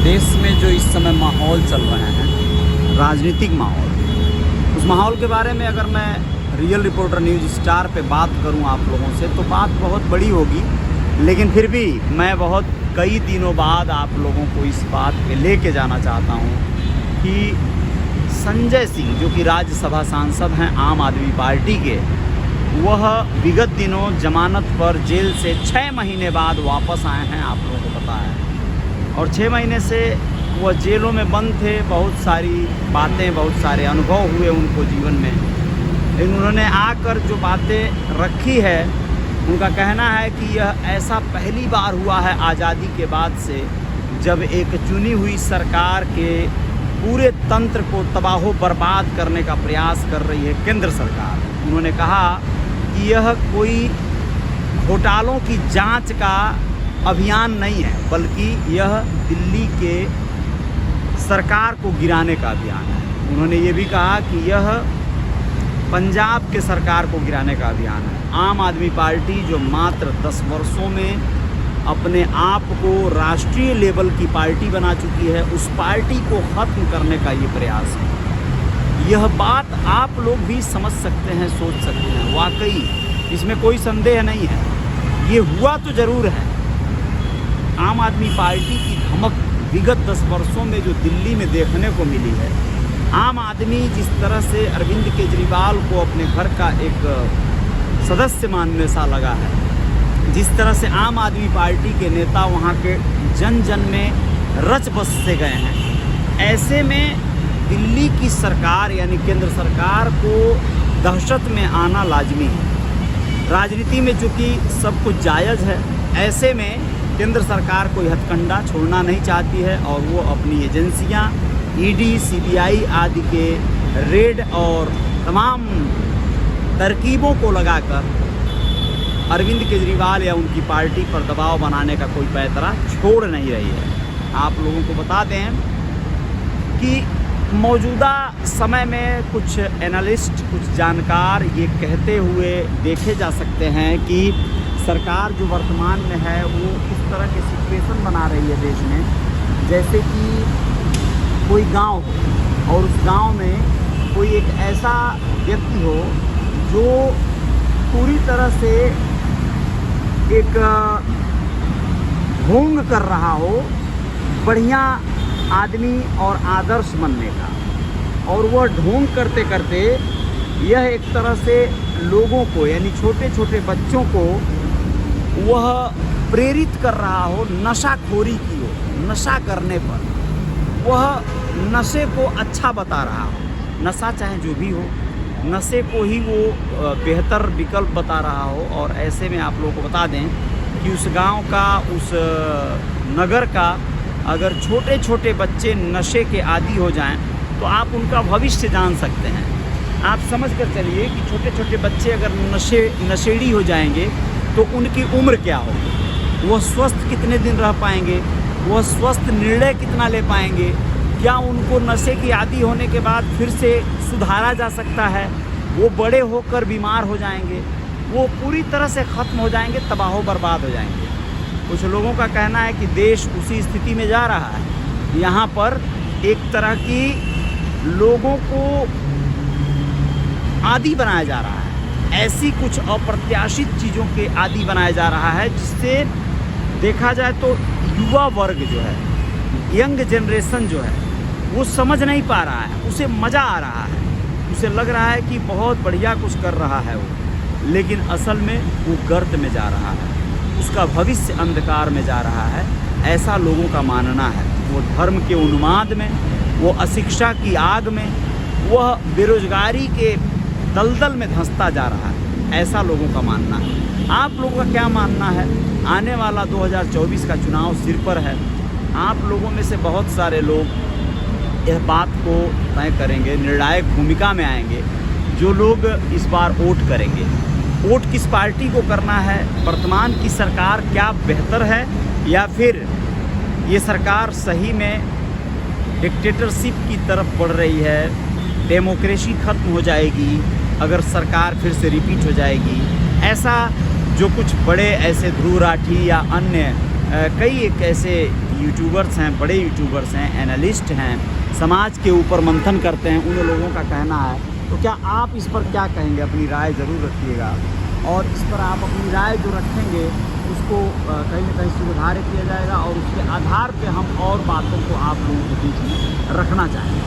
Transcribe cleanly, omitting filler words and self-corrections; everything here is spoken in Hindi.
देश में जो इस समय माहौल चल रहे हैं, राजनीतिक माहौल, उस माहौल के बारे में अगर मैं रियल रिपोर्टर न्यूज़ स्टार पे बात करूं आप लोगों से तो बात बहुत बड़ी होगी, लेकिन फिर भी मैं बहुत कई दिनों बाद आप लोगों को इस बात पे लेके जाना चाहता हूं कि संजय सिंह जो कि राज्यसभा सांसद हैं आम आदमी पार्टी के, वह विगत दिनों जमानत पर जेल से 6 महीने बाद वापस आए हैं। आप लोगों को पता है, और 6 महीने से वह जेलों में बंद थे। बहुत सारी बातें, बहुत सारे अनुभव हुए उनको जीवन में, लेकिन उन्होंने आकर जो बातें रखी है, उनका कहना है कि यह ऐसा पहली बार हुआ है आज़ादी के बाद से जब एक चुनी हुई सरकार के पूरे तंत्र को तबाह बर्बाद करने का प्रयास कर रही है केंद्र सरकार। उन्होंने कहा कि यह कोई घोटालों की जांच का अभियान नहीं है, बल्कि यह दिल्ली के सरकार को गिराने का अभियान है। उन्होंने ये भी कहा कि यह पंजाब के सरकार को गिराने का अभियान है। आम आदमी पार्टी जो मात्र 10 वर्षों में अपने आप को राष्ट्रीय लेवल की पार्टी बना चुकी है, उस पार्टी को ख़त्म करने का ये प्रयास है। यह बात आप लोग भी समझ सकते हैं, सोच सकते हैं। वाकई इसमें कोई संदेह नहीं है, ये हुआ तो ज़रूर है। आम आदमी पार्टी की धमक विगत 10 वर्षों में जो दिल्ली में देखने को मिली है, आम आदमी जिस तरह से अरविंद केजरीवाल को अपने घर का एक सदस्य मानने सा लगा है, जिस तरह से आम आदमी पार्टी के नेता वहाँ के जन जन में रच बस से गए हैं, ऐसे में दिल्ली की सरकार यानी केंद्र सरकार को दहशत में आना लाजमी है। राजनीति में चूँकि सब कुछ जायज़ है, ऐसे में केंद्र सरकार कोई हथकंडा छोड़ना नहीं चाहती है और वो अपनी एजेंसियां ईडी, सीबीआई आदि के रेड और तमाम तरकीबों को लगाकर अरविंद केजरीवाल या उनकी पार्टी पर दबाव बनाने का कोई पैतरा छोड़ नहीं रही है। आप लोगों को बता दें कि मौजूदा समय में कुछ एनालिस्ट, कुछ जानकार ये कहते हुए देखे जा सकते हैं कि सरकार जो वर्तमान में है वो इस तरह के सिचुएशन बना रही है देश में, जैसे कि कोई गांव हो और उस गांव में कोई एक ऐसा व्यक्ति हो जो पूरी तरह से एक ढोंग कर रहा हो बढ़िया आदमी और आदर्श बनने का, और वह ढोंग करते करते यह एक तरह से लोगों को यानी छोटे छोटे बच्चों को वह प्रेरित कर रहा हो नशाखोरी की हो। नशा करने पर वह नशे को अच्छा बता रहा हो, नशा चाहे जो भी हो, नशे को ही वो बेहतर विकल्प बता रहा हो। और ऐसे में आप लोगों को बता दें कि उस गांव का, उस नगर का अगर छोटे छोटे बच्चे नशे के आदी हो जाएं तो आप उनका भविष्य जान सकते हैं। आप समझ कर चलिए कि छोटे छोटे बच्चे अगर नशेड़ी हो जाएंगे तो उनकी उम्र क्या होगी, वह स्वस्थ कितने दिन रह पाएंगे, वह स्वस्थ निर्णय कितना ले पाएंगे, क्या उनको नशे की आदी होने के बाद फिर से सुधारा जा सकता है, वो बड़े होकर बीमार हो जाएंगे, वो पूरी तरह से ख़त्म हो जाएंगे, तबाह बर्बाद हो जाएंगे। कुछ लोगों का कहना है कि देश उसी स्थिति में जा रहा है। यहाँ पर एक तरह की लोगों को आदी बनाया जा रहा है, ऐसी कुछ अप्रत्याशित चीज़ों के आदी बनाया जा रहा है जिससे देखा जाए तो युवा वर्ग जो है, यंग जनरेशन जो है, वो समझ नहीं पा रहा है, उसे मज़ा आ रहा है, उसे लग रहा है कि बहुत बढ़िया कुछ कर रहा है वो, लेकिन असल में वो गर्त में जा रहा है, उसका भविष्य अंधकार में जा रहा है, ऐसा लोगों का मानना है। वो धर्म के उन्माद में, वो अशिक्षा की आग में, वह बेरोजगारी के दलदल में धंसता जा रहा है, ऐसा लोगों का मानना है। आप लोगों का क्या मानना है? आने वाला 2024 का चुनाव सिर पर है। आप लोगों में से बहुत सारे लोग यह बात को तय करेंगे, निर्णायक भूमिका में आएंगे, जो लोग इस बार वोट करेंगे। वोट किस पार्टी को करना है? वर्तमान की सरकार क्या बेहतर है, या फिर ये सरकार सही में डिक्टेटरशिप की तरफ बढ़ रही है, डेमोक्रेसी खत्म हो जाएगी अगर सरकार फिर से रिपीट हो जाएगी? ऐसा जो कुछ बड़े ऐसे ध्रुव राठी या अन्य कई एक ऐसे यूट्यूबर्स हैं, बड़े यूट्यूबर्स हैं, एनालिस्ट हैं, समाज के ऊपर मंथन करते हैं, उन लोगों का कहना है। तो क्या आप इस पर क्या कहेंगे? अपनी राय ज़रूर रखिएगा, और इस पर आप अपनी राय जो रखेंगे उसको कहीं ना कहीं सुधार किया जाएगा, और उसके आधार पे हम और बातों को आप लोगों के बीच में रखना चाहेंगे।